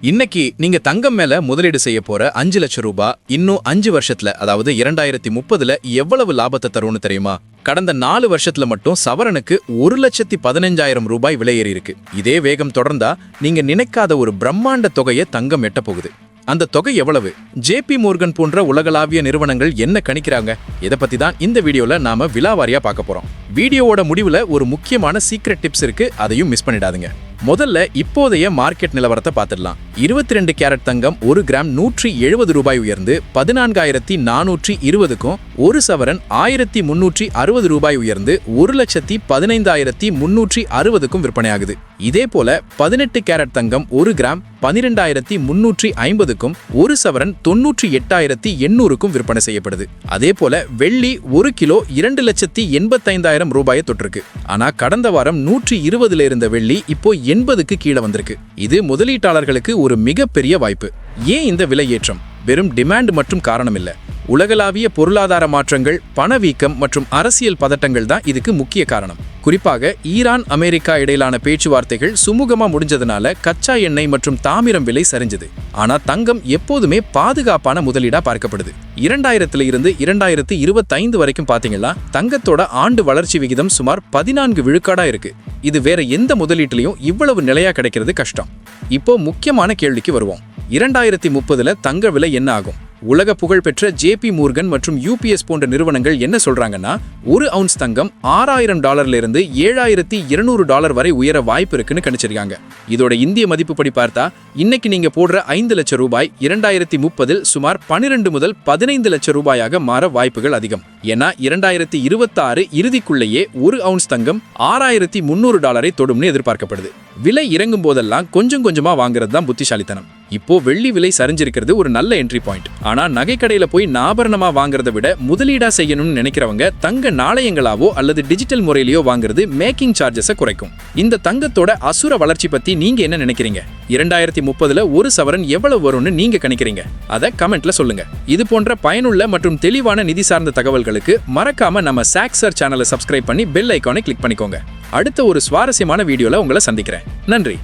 இன்னைக்கு நீங்க தங்கம் மேல முதலீடு செய்ய போற 5 லட்சம் ரூபாய் இன்னும் 5 வருஷத்துல அதாவது 2030ல எவ்வளவு லாபத்தை தரும்னு தெரியுமா? கடந்த 4 வருஷத்துல மட்டும் சவரனுக்கு 1,15,000 ரூபாய் விலை ஏறி இருக்கு. இதே வேகம் தொடர்ந்தா நீங்க நினைக்காத ஒரு பிரம்மாண்ட தொகையை தங்கம் எட்ட போகுது. அந்த தொகை எவ்வளவு? ஜேபி மோர்கன் போன்ற உலகளாவிய நிறுவனங்கள் என்ன கணிக்கிறாங்க? இதை பத்தி தான் இந்த வீடியோல நாம விலாவாரியா பார்க்க போறோம். வீடியோவோட முடிவுல ஒரு முக்கியமான சீக்ரெட் டிப்ஸ் இருக்கு, அதையும் மிஸ் பண்ணிடாதீங்க. முதல்ல இப்போதைய மார்க்கெட் நிலவரத்தை பார்த்துடலாம். 22 கேரட் தங்கம் 1 கிராம் 170 ரூபாய் உயர்ந்து 14,420க்கும், ஒரு சவரன் 1,360 ரூபாய் உயர்ந்து 1,15,360க்கும் விற்பனையாகுது. இதே போல 18 கேரட் தங்கம் 1 கிராம் 12,350க்கும், ஒரு சவரன் 98,800க்கும் விற்பனை செய்யப்படுது. அதே போல வெள்ளி 1 கிலோ 2,85,000 ரூபாயை தொட்டிருக்கு. ஆனா கடந்த வாரம் 120ல இருந்த வெள்ளி இப்போ 80க்கு கீழே வந்திருக்கு. இது முதலீட்டாளர்களுக்கு ஒரு மிகப்பெரிய வாய்ப்பு. ஏன் இந்த விலை ஏற்றம்? வெறும் டிமாண்ட் மற்றும் காரணம் இல்ல. உலகளாவிய பொருளாதார மாற்றங்கள், பணவீக்கம் மற்றும் அரசியல் பதட்டங்கள் தான் இதுக்கு முக்கிய காரணம். குறிப்பாக ஈரான் அமெரிக்கா இடையிலான பேச்சுவார்த்தைகள் சுமூகமா முடிஞ்சதுனால கச்சா எண்ணெய் மற்றும் தாமிரம் விலை சரிஞ்சது. ஆனா தங்கம் எப்போதுமே பாதுகாப்பான முதலீடா பார்க்கப்படுது. 2000ல இருந்து 2025 வரைக்கும் பாத்தீங்கன்னா தங்கத்தோட ஆண்டு வளர்ச்சி விகிதம் சுமார் 14 விழுக்காடா இருக்கு. இது வேற எந்த முதலீட்டிலையும் இவ்வளவு நிலையா கிடைக்கிறது கஷ்டம். இப்போ முக்கியமான கேள்விக்கு வருவோம். 2030ல தங்க விலை என்ன ஆகும்? உலக புகழ்பெற்ற ஜேபி மோர்கன் மற்றும் யூபிஎஸ் போன்ற நிறுவனங்கள் என்ன சொல்றாங்கன்னா, ஒரு அவுன்ஸ் தங்கம் $6,000 இருந்து $7,200 வரை உயர வாய்ப்பு இருக்குன்னு கணிச்சிருக்காங்க. இதோட இந்திய மதிப்புப்படி பார்த்தா இன்னைக்கு நீங்க போடுற 5 லட்சம் ரூபாய் 2030ல் சுமார் 12 முதல் 15 லட்சம் ரூபாயாக மாற வாய்ப்புகள் அதிகம். ஏன்னா 2026 இறுதிக்குள்ளேயே ஒரு அவுன்ஸ் தங்கம் $6,300 தொடும்னு எதிர்பார்க்கப்படுது. விலை இறங்கும் போதெல்லாம் கொஞ்சம் கொஞ்சமா வாங்குறது தான் புத்திசாலித்தனம். இப்போ வெள்ளி விலை சரிஞ்சிருக்கிறது ஒரு நல்ல என்ட்ரி பாயிண்ட். ஆனா நகைக்கடையில போய் ஆபரணமா வாங்குறதை விட முதலீடா செய்யணும்னு நினைக்கிறவங்க தங்க நாணயங்களாவோ அல்லது டிஜிட்டல் முறையிலயோ வாங்குறது மேக்கிங் சார்ஜஸை குறைக்கும். இந்த தங்கத்தோட அசுர வளர்ச்சி பத்தி நீங்க என்ன நினைக்கிறீங்க? 2030ல ஒரு சவரன் எவ்வளவு வரும்னு நீங்க கணிக்கிறீங்க? அதை கமெண்ட்ல சொல்லுங்க. இது போன்ற பயனுள்ள மற்றும் தெளிவான நிதி சார்ந்த தகவல்களுக்கு மறக்காம நம்ம சாக்சர் சேனலை சப்ஸ்கிரைப் பண்ணி பெல் ஐகானை கிளிக் பண்ணிக்கோங்க. அடுத்த ஒரு சுவாரஸ்யமான வீடியோல உங்களை சந்திக்கிறேன். நன்றி.